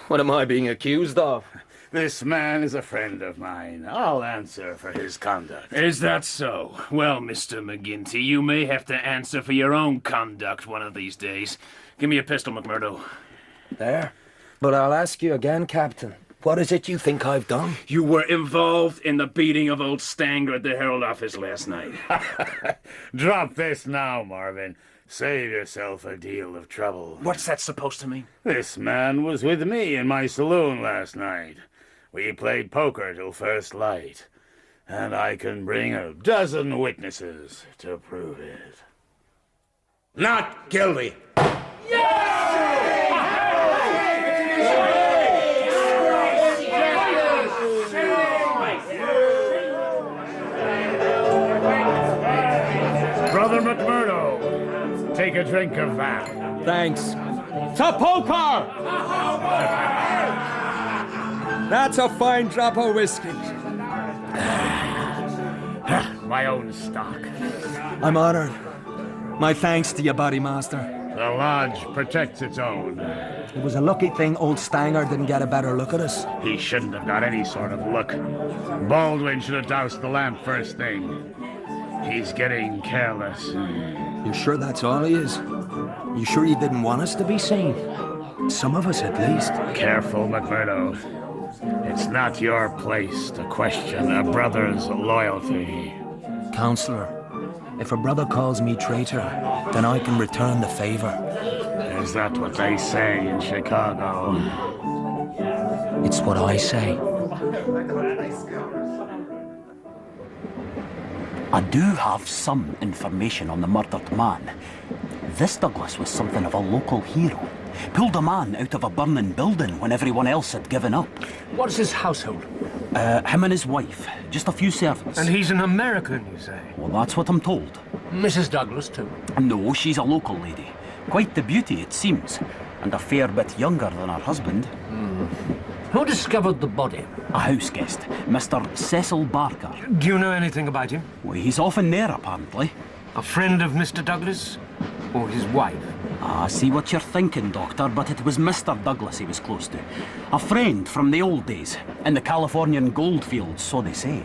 Speaker 9: What am I being accused of?
Speaker 10: This man is a friend of mine. I'll answer for his conduct.
Speaker 13: Is that so? Well, Mr. McGinty, you may have to answer for your own conduct one of these days. Give me a pistol, McMurdo.
Speaker 9: There. But I'll ask you again, Captain. What is it you think I've done?
Speaker 13: You were involved in the beating of old Stanger at the Herald office last night.
Speaker 10: Drop this now, Marvin. Save yourself a deal of trouble.
Speaker 13: What's that supposed to mean?
Speaker 10: This man was with me in my saloon last night. We played poker till first light. And I can bring a dozen witnesses to prove it.
Speaker 12: Not guilty.
Speaker 10: Brother McMurdo, take a drink of that.
Speaker 9: Thanks. To poker! That's a fine drop of whiskey.
Speaker 10: My own stock.
Speaker 9: I'm honoured. My thanks to you, Bodymaster.
Speaker 10: The lodge protects its own.
Speaker 9: It was a lucky thing old Stanger didn't get a better look at us.
Speaker 10: He shouldn't have got any sort of look. Baldwin should have doused the lamp first thing. He's getting careless.
Speaker 9: You sure that's all he is? You sure you didn't want us to be seen? Some of us, at least.
Speaker 10: Careful, McMurdo. It's not your place to question a brother's loyalty.
Speaker 9: Counselor, if a brother calls me traitor, then I can return the favor.
Speaker 10: Is that what they say in Chicago?
Speaker 9: It's what I say.
Speaker 16: I do have some information on the murdered man. This Douglas was something of a local hero. Pulled a man out of a burning building when everyone else had given up.
Speaker 4: What is his household?
Speaker 16: Him and his wife. Just a few servants.
Speaker 6: And he's an American, you say?
Speaker 16: Well, that's what I'm told.
Speaker 4: Mrs. Douglas, too?
Speaker 16: No, she's a local lady. Quite the beauty, it seems. And a fair bit younger than her husband.
Speaker 4: Who discovered the body?
Speaker 16: A house guest, Mr. Cecil Barker.
Speaker 6: Do you know anything about him?
Speaker 16: Well, he's often there, apparently.
Speaker 6: A friend of Mr. Douglas? or his wife?
Speaker 16: I see what you're thinking, Doctor, but it was Mr. Douglas he was close to. A friend from the old days, in the Californian goldfields, so they say.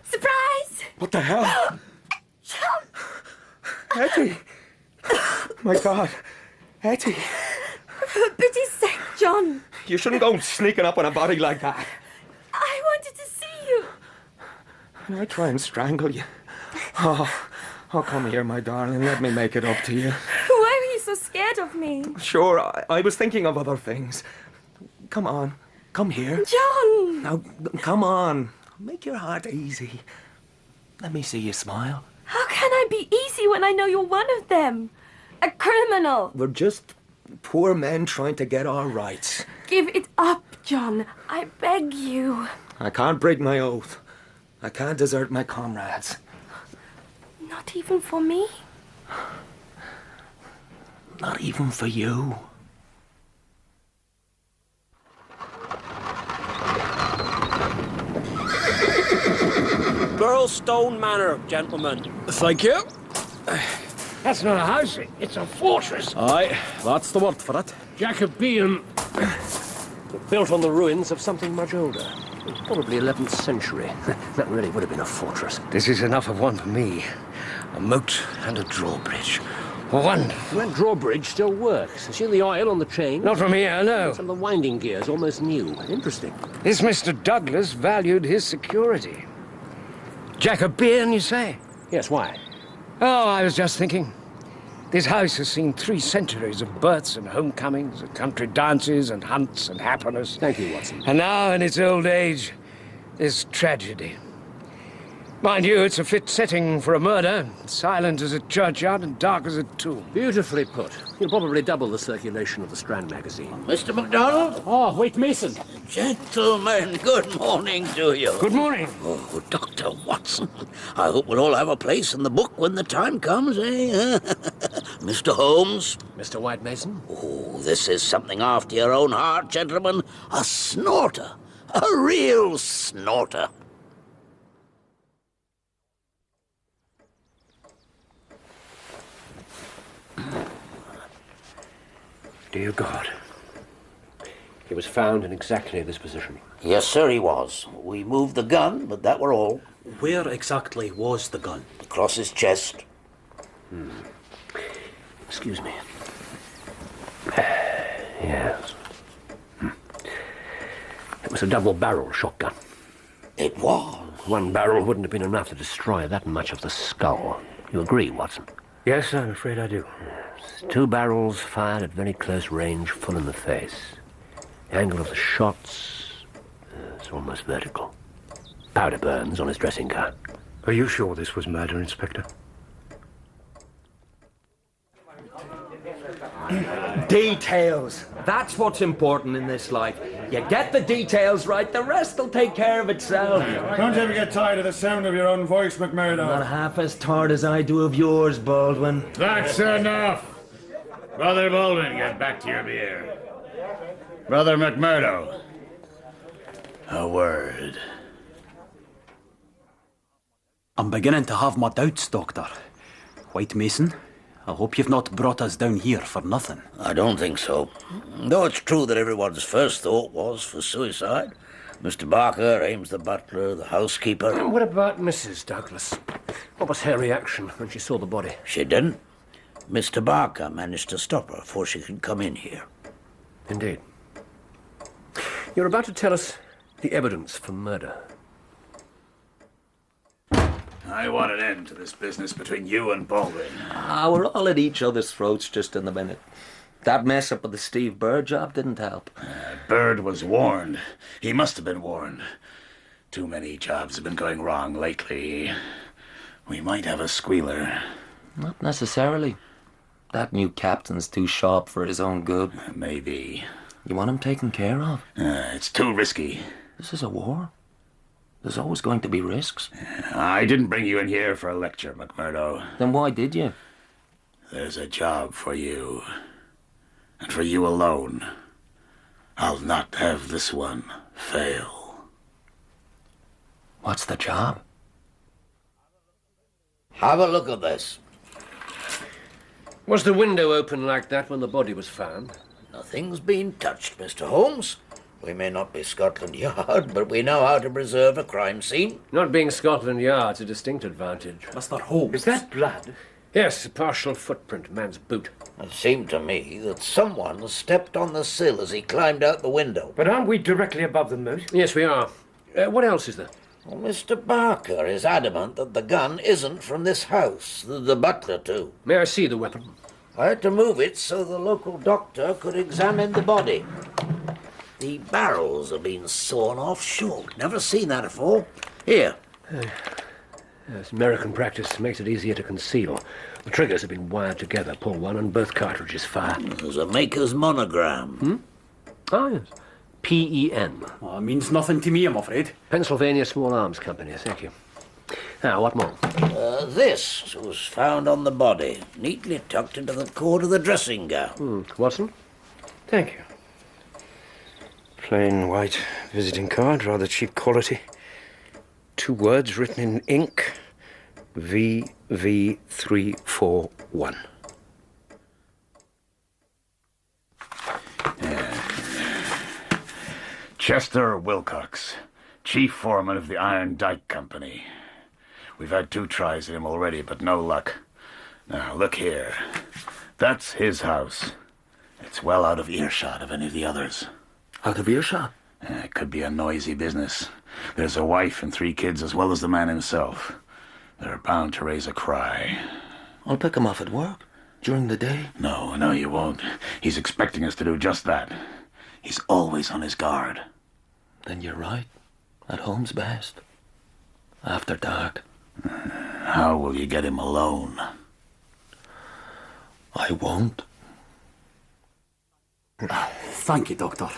Speaker 8: Surprise!
Speaker 9: What the hell? Etty! My God. Etty!
Speaker 8: For pity's sake, John.
Speaker 9: You shouldn't go sneaking up on a body like that.
Speaker 8: I wanted to see you.
Speaker 9: And I try and strangle you. Oh, come here, my darling. Let me make it up to you.
Speaker 8: Why were you so scared of me?
Speaker 9: Sure, I was thinking of other things. Come on. Come here.
Speaker 8: John!
Speaker 9: Now, come on. Make your heart easy. Let me see you smile.
Speaker 8: How can I be easy when I know you're one of them? A criminal.
Speaker 9: We're just poor men trying to get our rights.
Speaker 8: Give it up, John. I beg you.
Speaker 9: I can't break my oath. I can't desert my comrades.
Speaker 8: Not even for me?
Speaker 9: Not even for you.
Speaker 7: Burlstone Manor, gentlemen.
Speaker 17: Thank you.
Speaker 4: That's not a house, it's a fortress.
Speaker 17: Aye, that's the word for it.
Speaker 4: Jacobean. Built on the ruins of something much older. Probably 11th century. That really would have been a fortress. This is enough of one for me. A moat and a drawbridge. Wonderful. That drawbridge still works. See the oil on the chain? Not from here, no. Some of the winding gears almost new. Interesting. This Mr. Douglas valued his security. Jacobean, you say? Yes, why? Oh, I was just thinking. This house has seen 3 centuries of births and homecomings, and country dances and hunts and happiness. Thank you, Watson. And now, in its old age, this tragedy. Mind you, it's a fit setting for a murder. Silent as a churchyard and dark as a tomb. Beautifully put. You'll probably double the circulation of the Strand magazine.
Speaker 10: Mr. MacDonald?
Speaker 7: Oh, wait, Mason.
Speaker 10: Gentlemen, good morning to you.
Speaker 4: Good morning.
Speaker 10: Oh, Dr. Watson. I hope we'll all have a place in the book when the time comes, eh? Mr. Holmes?
Speaker 4: Mr. White Mason?
Speaker 10: Oh, this is something after your own heart, gentlemen. A snorter. A real snorter.
Speaker 4: Dear God. He was found in exactly this position.
Speaker 10: Yes, sir, he was. We moved the gun, but that were all.
Speaker 16: Where exactly was the gun?
Speaker 10: Across his chest.
Speaker 4: Excuse me. Yes. It was a double-barrel shotgun.
Speaker 10: It was.
Speaker 4: One barrel wouldn't have been enough to destroy that much of the skull. You agree, Watson? Yes, I'm afraid I do. 2 barrels fired at very close range, full in the face. The angle of the shots is almost vertical. Powder burns on his dressing gown. Are you sure this was murder, Inspector?
Speaker 9: Details. That's what's important in this life. You get the details right, the rest will take care of itself.
Speaker 11: Don't you ever get tired of the sound of your own voice, McMurdo?
Speaker 9: Not half as tired as I do of yours, Baldwin.
Speaker 10: That's enough. Brother Baldwin, get back to your beer. Brother McMurdo, a word.
Speaker 16: I'm beginning to have my doubts, Doctor. White Mason, I hope you've not brought us down here for nothing.
Speaker 10: I don't think so. Though it's true that everyone's first thought was for suicide. Mr. Barker, Ames the butler, the housekeeper.
Speaker 4: What about Mrs. Douglas? What was her reaction when she saw the body?
Speaker 10: She didn't. Mr. Barker managed to stop her before she could come in here.
Speaker 4: Indeed. You're about to tell us the evidence for murder.
Speaker 10: I want an end to this business between you and Baldwin.
Speaker 9: We're all at each other's throats just in a minute. That mess up with the Steve Bird job didn't help.
Speaker 10: Bird was warned. He must have been warned. Too many jobs have been going wrong lately. We might have a squealer.
Speaker 9: Not necessarily. That new captain's too sharp for his own good.
Speaker 10: Maybe.
Speaker 9: You want him taken care of?
Speaker 10: It's too risky.
Speaker 9: This is a war. There's always going to be risks.
Speaker 10: I didn't bring you in here for a lecture, McMurdo.
Speaker 9: Then why did you?
Speaker 10: There's a job for you. And for you alone. I'll not have this one fail.
Speaker 16: What's the job?
Speaker 18: Have a look at this.
Speaker 4: Was the window open like that when the body was found?
Speaker 18: Nothing's been touched, Mr. Holmes. We may not be Scotland Yard, but we know how to preserve a crime scene.
Speaker 4: Not being Scotland Yard's a distinct advantage.
Speaker 16: Mr. Holmes.
Speaker 6: Is that blood?
Speaker 4: Yes, a partial footprint, man's boot.
Speaker 18: It seemed to me that someone stepped on the sill as he climbed out the window.
Speaker 6: But aren't we directly above the moat?
Speaker 4: Yes, we are. What else is there?
Speaker 18: Well, Mr. Barker is adamant that the gun isn't from this house. The butler, too.
Speaker 4: May I see the weapon?
Speaker 18: I had to move it so the local doctor could examine the body. The barrels have been sawn off short. Never seen that before. Here.
Speaker 4: Yes, American practice makes it easier to conceal. The triggers have been wired together. Pull one and both cartridges fire.
Speaker 18: There's a maker's monogram.
Speaker 4: Ah, yes. P-E-N.
Speaker 16: Oh, it means nothing to me, I'm afraid.
Speaker 4: Pennsylvania Small Arms Company, thank you. Now, what more?
Speaker 18: This was found on the body, neatly tucked into the cord of the dressing gown.
Speaker 4: Watson?
Speaker 6: Thank you. Plain white visiting card, rather cheap quality. 2 words written in ink. VV341.
Speaker 10: Chester Wilcox, chief foreman of the Iron Dike Company. We've had 2 tries at him already, but no luck. Now, look here. That's his house. It's well out of earshot of any of the others.
Speaker 16: Out of earshot?
Speaker 10: It could be a noisy business. There's a wife and 3 kids as well as the man himself. They're bound to raise a cry.
Speaker 16: I'll pick him off at work. During the day?
Speaker 10: No, you won't. He's expecting us to do just that. He's always on his guard.
Speaker 16: Then you're right. At home's best. After dark.
Speaker 10: How will you get him alone?
Speaker 16: I won't.
Speaker 14: Thank you, Doctor.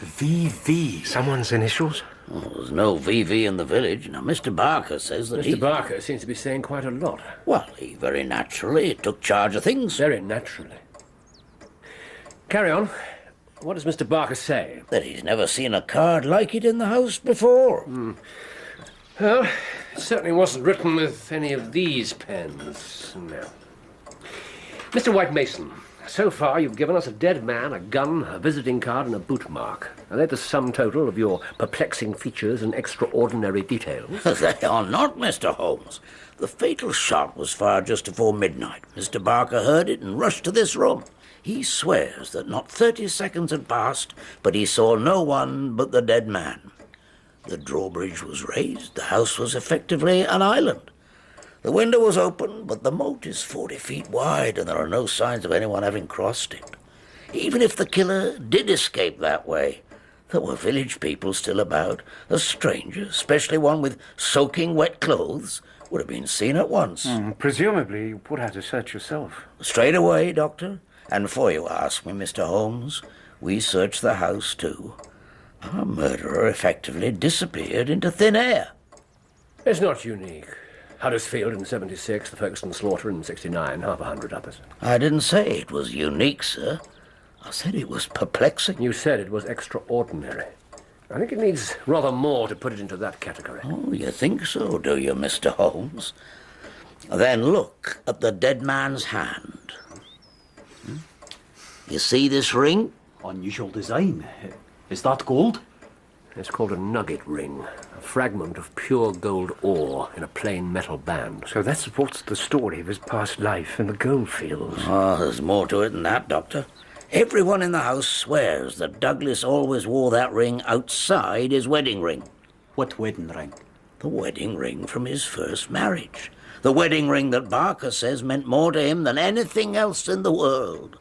Speaker 14: VV.
Speaker 6: Someone's initials?
Speaker 18: Oh, there's no VV in the village. Now, Mr. Barker says that
Speaker 4: Mr. Barker seems to be saying quite a lot.
Speaker 18: Well, he very naturally took charge of things.
Speaker 4: Very naturally. Carry on. What does Mr. Barker say?
Speaker 18: That he's never seen a card like it in the house before.
Speaker 4: Well, it certainly wasn't written with any of these pens. No. Mr. White Mason, so far you've given us a dead man, a gun, a visiting card, and a boot mark. Are they the sum total of your perplexing features and extraordinary details?
Speaker 18: They are not, Mr. Holmes. The fatal shot was fired just before midnight. Mr. Barker heard it and rushed to this room. He swears that not 30 seconds had passed, but he saw no one but the dead man. The drawbridge was raised. The house was effectively an island. The window was open, but the moat is 40 feet wide, and there are no signs of anyone having crossed it. Even if the killer did escape that way, there were village people still about. A stranger, especially one with soaking wet clothes, would have been seen at once.
Speaker 6: Presumably you put out a search yourself.
Speaker 18: Straight away, Doctor. And before you ask me, Mr. Holmes, we searched the house, too. Our murderer effectively disappeared into thin air.
Speaker 4: It's not unique. Huddersfield in 76, the Folkestone slaughter in 69, half a hundred others.
Speaker 18: I didn't say it was unique, sir. I said it was perplexing.
Speaker 4: You said it was extraordinary. I think it needs rather more to put it into that category.
Speaker 18: Oh, you think so, do you, Mr. Holmes? Then look at the dead man's hand. You see this ring?
Speaker 16: Unusual design. Is that gold?
Speaker 4: It's called a nugget ring, a fragment of pure gold ore in a plain metal band.
Speaker 6: So that supports the story of his past life in the goldfields.
Speaker 18: Oh, there's more to it than that, Doctor. Everyone in the house swears that Douglas always wore that ring outside his wedding ring.
Speaker 16: What wedding ring?
Speaker 18: The wedding ring from his first marriage. The wedding ring that Barker says meant more to him than anything else in the world.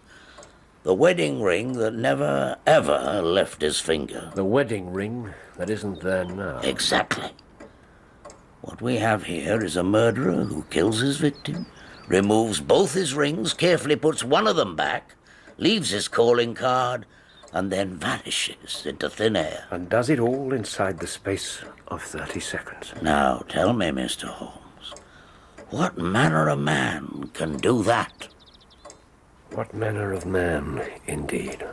Speaker 18: The wedding ring that never, ever left his finger.
Speaker 4: The wedding ring that isn't there now.
Speaker 18: Exactly. What we have here is a murderer who kills his victim, removes both his rings, carefully puts one of them back, leaves his calling card, and then vanishes into thin air.
Speaker 6: And does it all inside the space of 30 seconds.
Speaker 18: Now, tell me, Mr. Holmes, what manner of man can do that?
Speaker 6: What manner of man, indeed.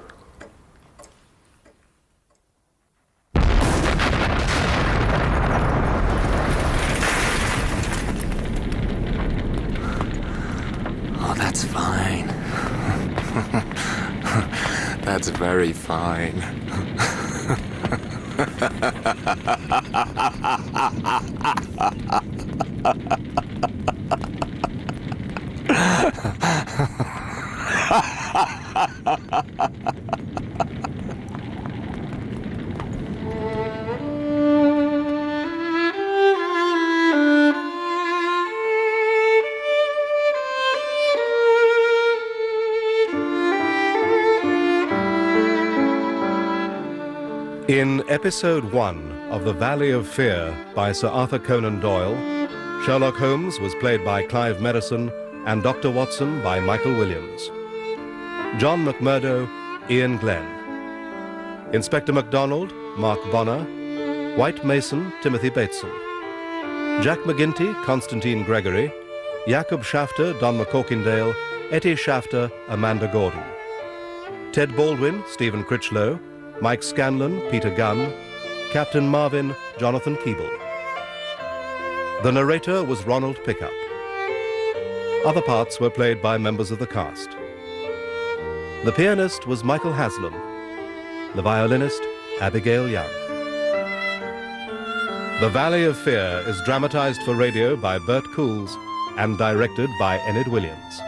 Speaker 19: That's very fine.
Speaker 5: In Episode 1 of The Valley of Fear by Sir Arthur Conan Doyle, Sherlock Holmes was played by Clive Medicine and Dr. Watson by Michael Williams. John McMurdo, Ian Glenn. Inspector MacDonald, Mark Bonner. White Mason, Timothy Bateson. Jack McGinty, Constantine Gregory. Jacob Shafter, Don McCorkindale. Etty Shafter, Amanda Gordon. Ted Baldwin, Stephen Critchlow. Mike Scanlon, Peter Gunn. Captain Marvin, Jonathan Keeble. The narrator was Ronald Pickup. Other parts were played by members of the cast. The pianist was Michael Haslam. The violinist, Abigail Young. The Valley of Fear is dramatized for radio by Bert Cools and directed by Enid Williams.